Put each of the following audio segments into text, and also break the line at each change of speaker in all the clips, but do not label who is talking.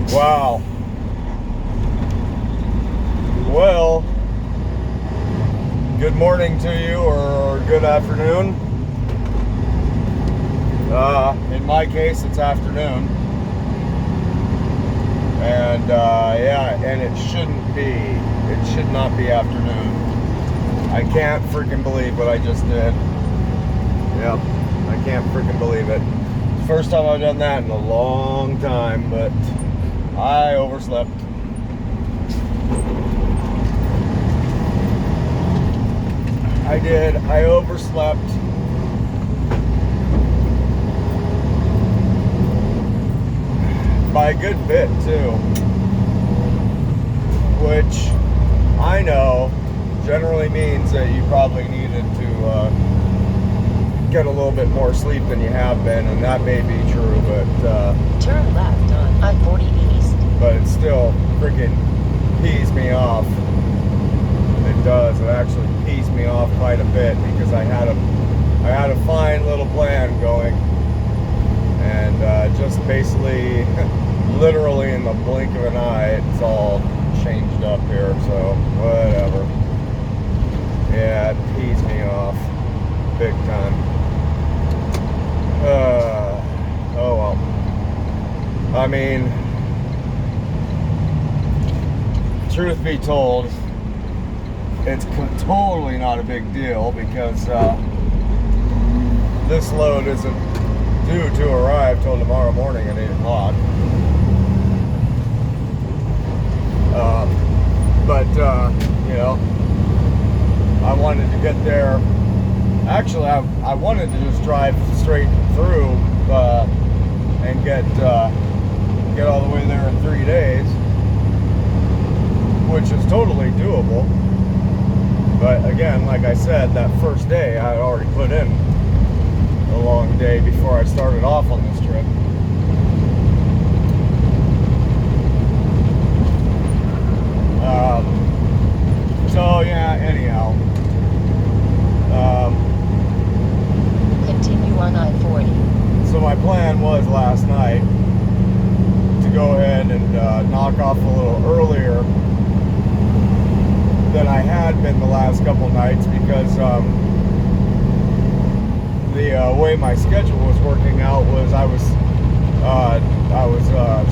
Wow. Well, good morning to you, or good afternoon. In my case, it's afternoon. And yeah, and it should not be afternoon. I can't freaking believe what I just did. Yep, I can't freaking believe it. First time I've done that in a long time, but I overslept. I did. I overslept. By a good bit, too. Which I know generally means that you probably needed to get a little bit more sleep than you have been, and that may be true, but
turn left on I-40 East.
But it still freaking pees me off. It does. It actually pees me off quite a bit because I had a fine little plan going, and just basically, literally in the blink of an eye, it's all changed up here. So whatever. Yeah, it pees me off big time. Oh well. I mean, truth be told, it's totally not a big deal because this load isn't due to arrive till tomorrow morning at 8 o'clock. But you know, I wanted to get there. Actually, I wanted to just drive straight through and get all the way there in 3 days, which is totally doable. But again, like I said, that first day I had already put in a long day before I started off on this trip. So yeah, anyhow.
Continue on I-40.
So my plan was last night to go ahead and knock off a little earlier than I had been the last couple nights because the way my schedule was working out was I was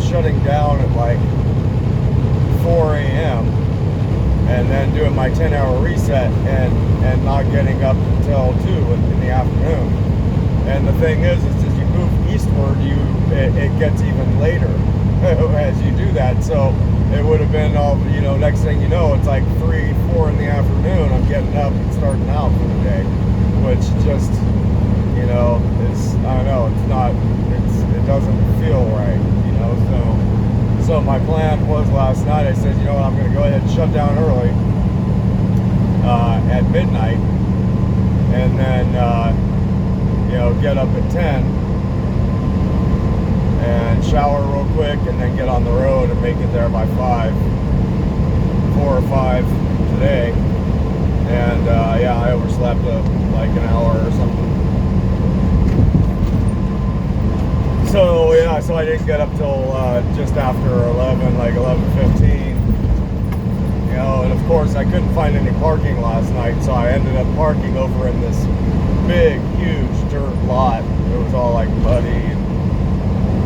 shutting down at like 4 a.m. and then doing my 10-hour reset and not getting up until 2 in the afternoon. And the thing is as you move eastward, it gets even later as you do that. So it would have been all, you know, next thing you know, it's like 3, 4 in the afternoon. I'm getting up and starting out for the day, which just, you know, I don't know, it doesn't feel right, you know. So my plan was last night, I said, you know what, I'm going to go ahead and shut down early at midnight, and then, you know, get up at 10 and shower real quick, and then get on the road and make it there by 4 or 5 today. And yeah, I overslept like an hour or something. So yeah, so I didn't get up till just after 11, like 11:15. You know, and of course I couldn't find any parking last night, so I ended up parking over in this big, huge dirt lot. It was all like muddy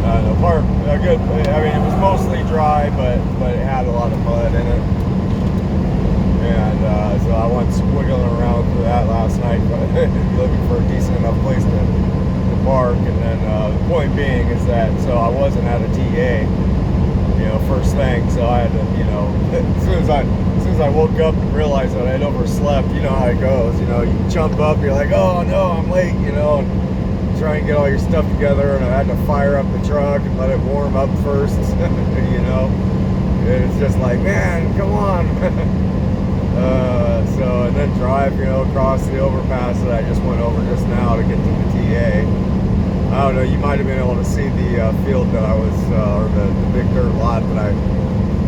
and it was mostly dry, but it had a lot of mud in it. And so I went squiggling around through that last night, looking for a decent enough place to park. And then the point being is that, so I wasn't at a TA, you know, first thing. So I had to, you know, as soon as I woke up and realized that I'd overslept, you know how it goes. You know, you jump up, you're like, oh no, I'm late, you know, and try and get all your stuff together. And I had to fire up the truck and let it warm up first, you know. It's just like, man, come on. So, and then drive, you know, across the overpass that I just went over just now to get to the TA. I don't know, you might have been able to see the field that I was, or the big dirt lot that I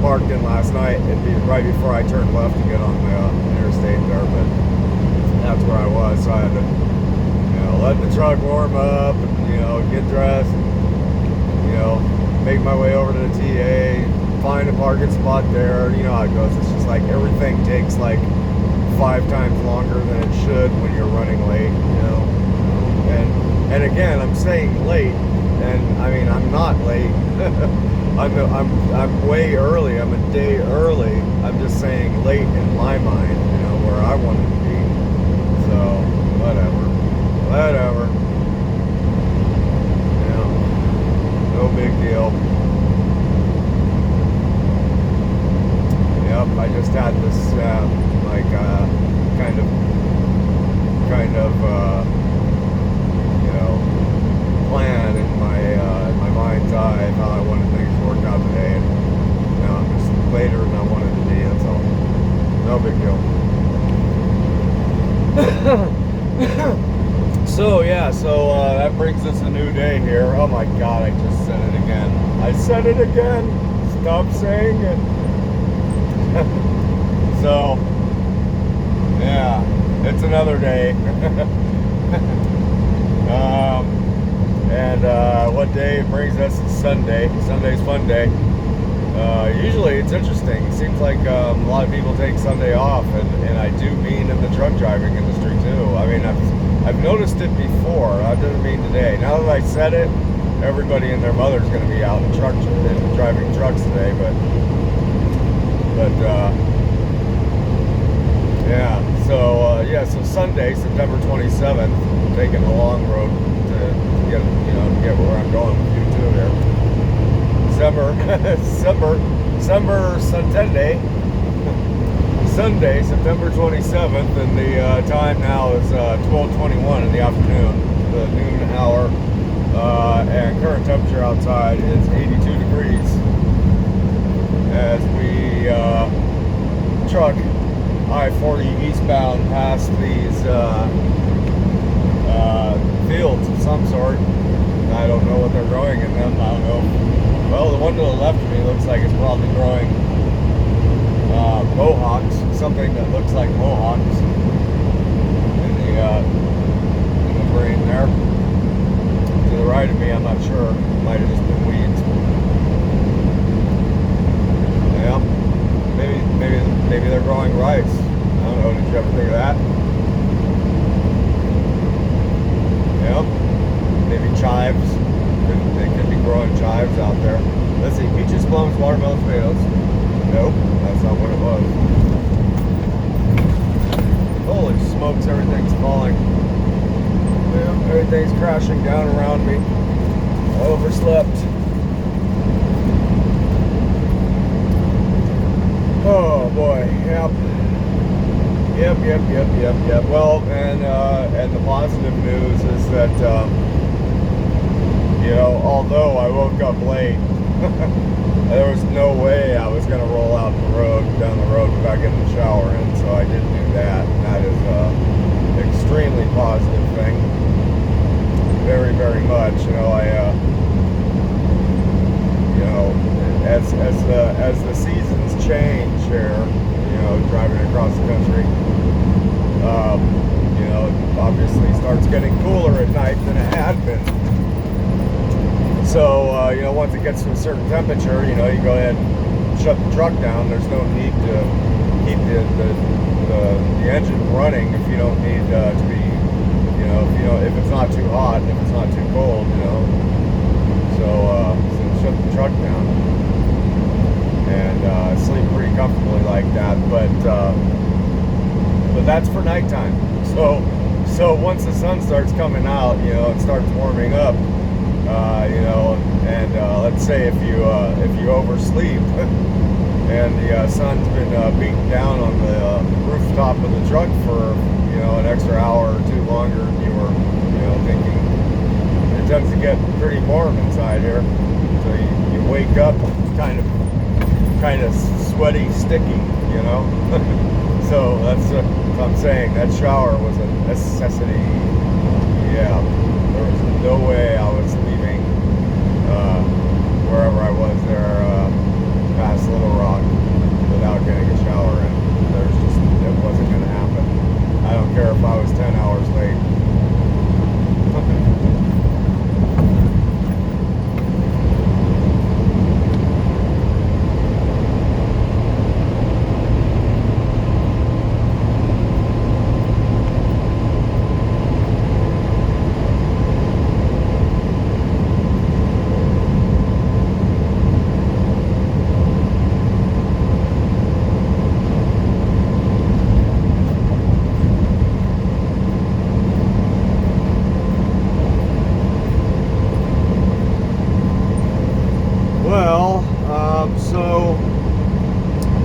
parked in last night. It'd be right before I turned left to get on the interstate there, but that's where I was. So I had to, you know, let the truck warm up and, you know, get dressed and, you know, make my way over to the TA, find a parking spot there. You know how it goes. It's just like everything takes like 5 times longer than it should when you're running late, you know. And again, I'm saying late, and I mean I'm not late. I'm way early. I'm a day early. I'm just saying late in my mind, you know, where I wanted to be. So whatever. Yeah, no big deal. Yep, I just had this kind of you know, plan in my mind's eye of how I wanted things to work out today, and you know, I'm just later than I wanted to be. That's all. No big deal. So yeah, that brings us a new day here. Oh my God, I just said it again. I said it again. Stop saying it. So yeah, it's another day. What day it brings us is Sunday. Sunday's fun day. Usually it's interesting. It seems like a lot of people take Sunday off, and I do mean in the truck driving industry too. I mean, I've noticed it before. I didn't mean today. Now that I said it, everybody and their mother's going to be out in driving trucks today. But yeah. So Sunday, September 27th, I'm taking the long road to get where I'm going with you too here. Sunday, September 27th, and the time now is 12:21 in the afternoon, the noon hour, and current temperature outside is 82 degrees as we truck I-40 eastbound past these fields of some sort. I don't know what they're growing in them. I don't know. Well, the one to the left of me looks like it's probably growing mohawks, something that looks like mohawks in the green there. To the right of me, I'm not sure. It might have just been weeds. Yeah, maybe they're growing rice. I don't know. Did you ever think of that? Yeah, maybe chives. They could be growing chives out there. Let's see, peaches, plums, watermelon, tomatoes. Nope, that's not what it was. Holy smokes, everything's falling. Yeah, everything's crashing down around me. I overslept. Oh boy, yep. Well, and the positive news is that you know, although I woke up late, there was no way I was going to roll out down the road without getting a shower in, so I did do that, and that is an extremely positive thing. Very, very much. You know, as the seasons change here, you know, driving across the country, you know, it obviously starts getting cooler at night than it had been. So, you know, once it gets to a certain temperature, you know, you go ahead and shut the truck down. There's no need to keep the engine running if you don't need to be, you know, if it's not too hot and if it's not too cold, you know. So shut the truck down and sleep pretty comfortably like that. But that's for nighttime. So once the sun starts coming out, you know, it starts warming up. You know, and let's say if you oversleep and the sun's been beating down on the rooftop of the truck for, you know, an extra hour or two longer than you were, you know, thinking, it tends to get pretty warm inside here. So you wake up kind of sweaty, sticky, you know. So that's what I'm saying. That shower was a necessity. Yeah, there was no way I was leaving wherever I was there past Little Rock without getting a shower in. It wasn't going to happen. I don't care if I was 10 hours late. Well, so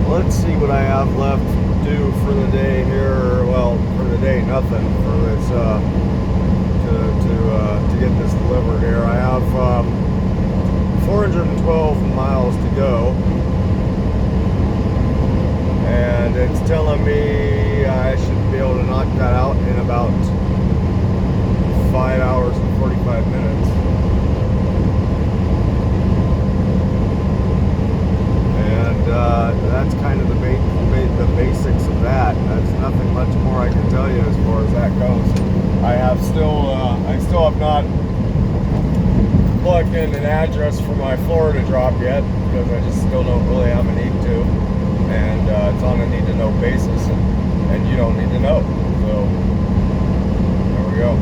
let's see what I have left to do for the day here. Well, for the day, nothing for this to get this delivered here. I have 412 miles to go, and it's telling me I should be able to knock that out in about 5 hours and 45 minutes. That's kind of the basics of that. That's nothing much more I can tell you as far as that goes. I still have not plugged in an address for my Florida drop yet because I just still don't really have a need to, and it's on a need-to-know basis, and you don't need to know. So there we go.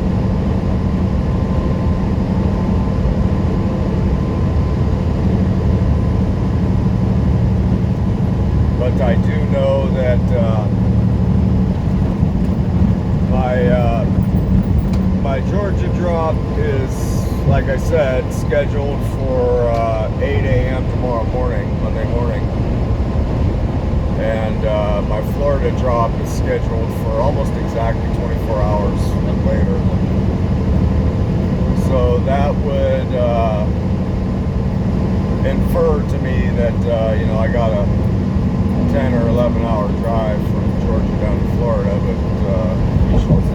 But I do know that my Georgia drop is, like I said, scheduled for 8 a.m. tomorrow morning, Monday morning. And my Florida drop is scheduled for almost exactly 24 hours later. So that would infer to me that, I got a 10 or 11 hour drive from Georgia down to Florida, but we shall see.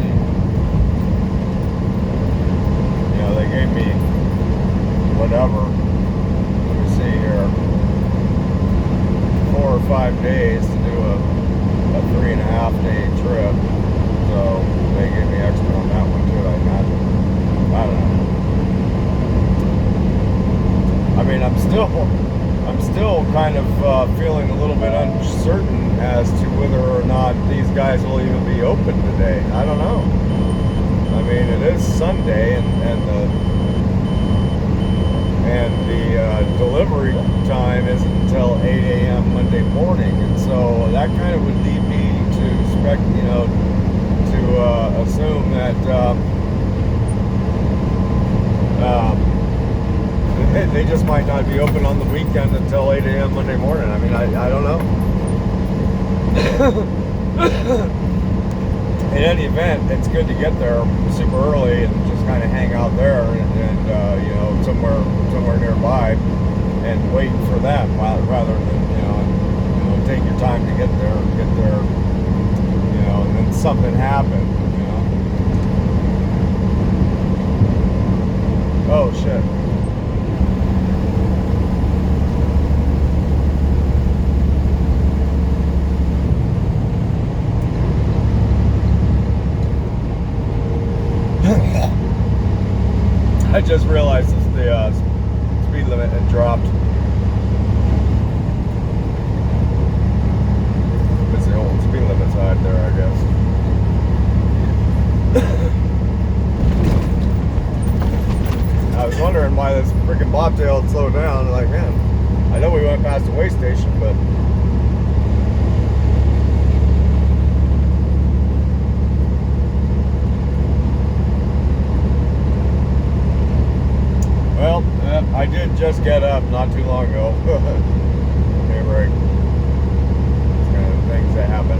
They gave me whatever, let me see here, 4 or 5 days to do a 3.5 day trip, so they gave me extra on that one too, I imagine. I don't know. I mean, I'm still kind of feeling a little bit uncertain as to whether or not these guys will even be open today. I don't know. I mean, it is Sunday, and the delivery time isn't until 8 a.m. Monday morning, and so that kind of would lead me to assume that they just might not be open on the weekend until 8 a.m. Monday morning. I mean, I don't know. In any event, it's good to get there super early and just kind of hang out there and somewhere nearby and wait for them rather than take your time to get there, and then something happened. Oh shit. I just realized the speed limit had dropped. It's the old speed limit side there, I guess. I was wondering why this freaking bobtail had slowed down. Like, man, I know we went past the way station, but well, I did just get up not too long ago. Hey, break. It's kind of things that happen.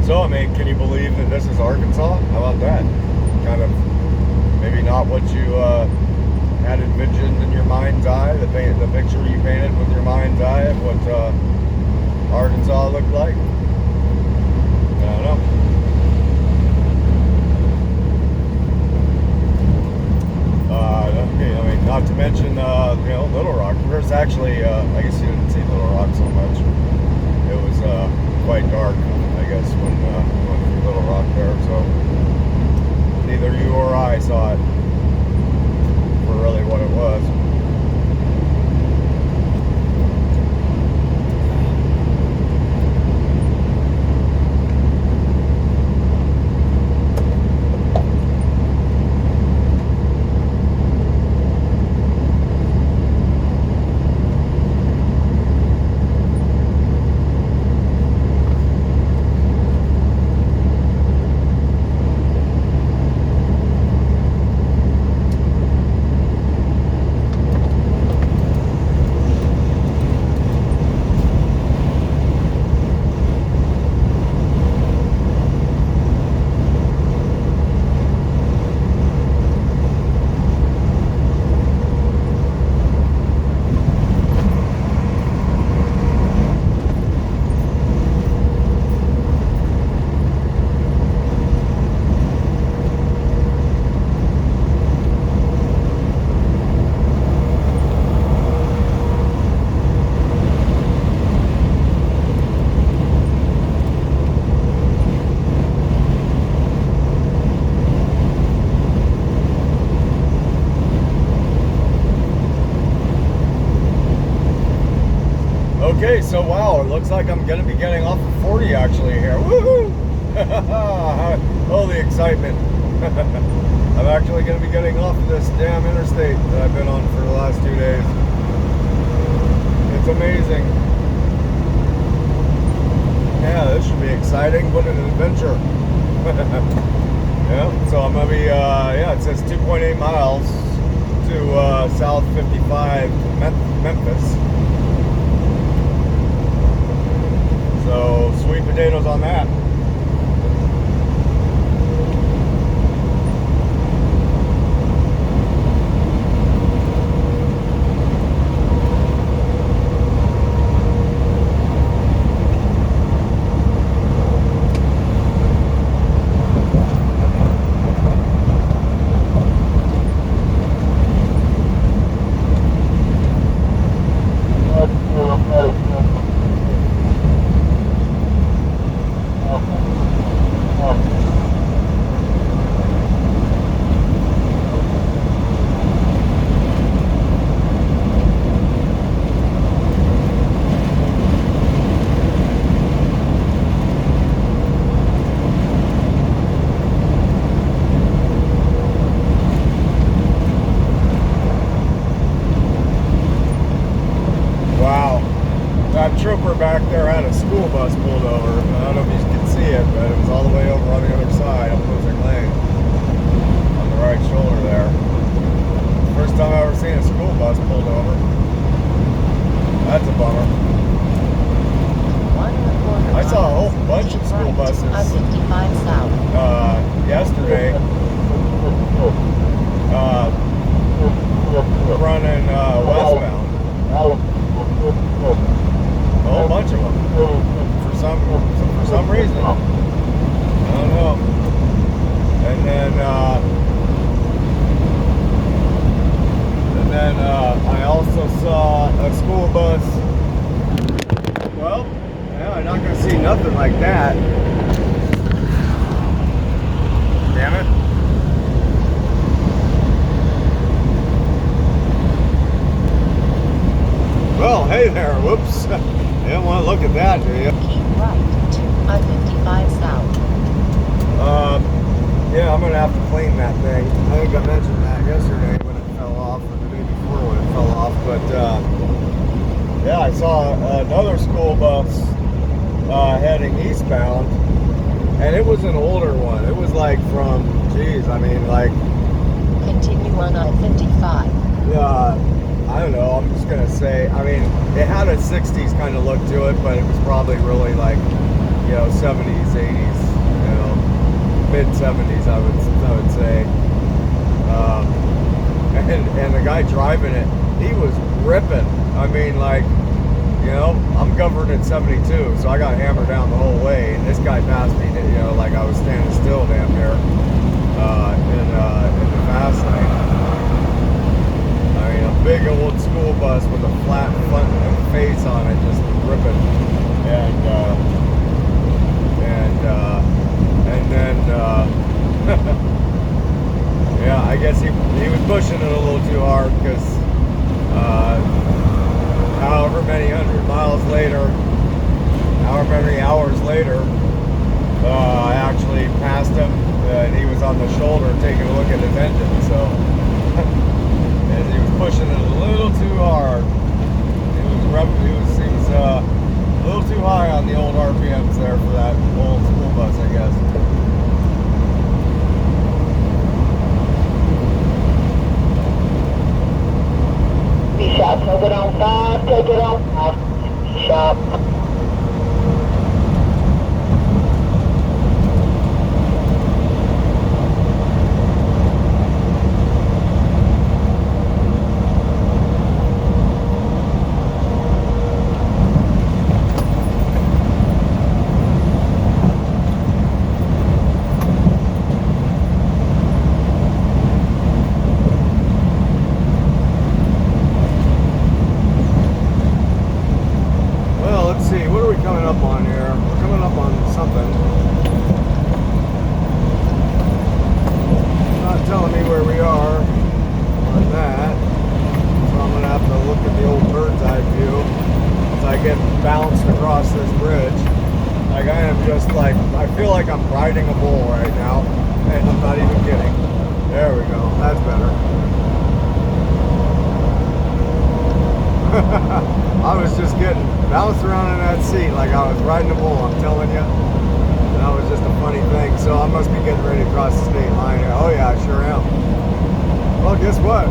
So, I mean, can you believe that this is Arkansas? How about that? Kind of maybe not what you had envisioned in your mind's eye, the picture you painted with your mind's eye of what Arkansas looked like. I don't know. I mean, not to mention, Little Rock. There's actually, I guess you didn't see Little Rock so much. It was quite dark, I guess, when we went through Little Rock there. So neither you or I saw it for really what it was. Okay, so wow, it looks like I'm gonna be getting off of 40 actually here. Woohoo! Holy excitement. I'm actually gonna be getting off of this damn interstate that I've been on for the last 2 days. It's amazing. Yeah, this should be exciting. What an adventure. Yeah, so I'm gonna be, yeah, it says 2.8 miles to South 55 Memphis. So, sweet potatoes on that. That trooper back there had a school bus pulled over. I don't know if you can see it, but it was all the way over on the other side, opposing lane, on the right shoulder there. First time I've ever seen a school bus pulled over. That's a bummer. I saw a whole bunch of school buses
I-55 south.
yesterday running westbound. A whole bunch of them for some reason. I don't know. And then I also saw a school bus. Well, yeah, I'm not gonna see nothing like that. Damn it. Well, hey there. Whoops. You don't want to look at that, do you?
Keep right to I-55 south.
Yeah, I'm going to have to clean that thing. I think I mentioned that yesterday when it fell off, or the day before when it fell off. But, yeah, I saw another school bus heading eastbound, and it was an older one. It was like from, geez, I mean, like...
Continue on I-55.
I don't know, I'm just gonna say, I mean, it had a 60s kind of look to it, but it was probably really like, you know, 70s, 80s, you know, mid 70s, I would say. And the guy driving it, he was ripping. I mean, like, you know, I'm governed at 72, so I got hammered down the whole way, and this guy passed me, you know, like I was standing still damn near in the fast lane. I mean, a big old school bus with a flat front and face on it, just ripping, and then yeah, I guess he was pushing it a little too hard because however many hours later, I actually passed him, and he was on the shoulder taking a look at his engine, so. And he was pushing it a little too hard. He was a little too high on the old RPMs there for that old school bus, I guess.
Shop, take it on 5, take it on 5. Shop.
I'm just like, I feel like I'm riding a bull right now, and I'm not even kidding. There we go. That's better. I was just getting bounced around in that seat like I was riding a bull, I'm telling you. That was just a funny thing. So I must be getting ready to cross the state line here. Oh yeah, I sure am. Well, guess what?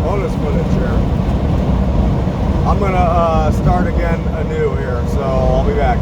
Bonus footage here. I'm gonna start again anew here, so I'll be back.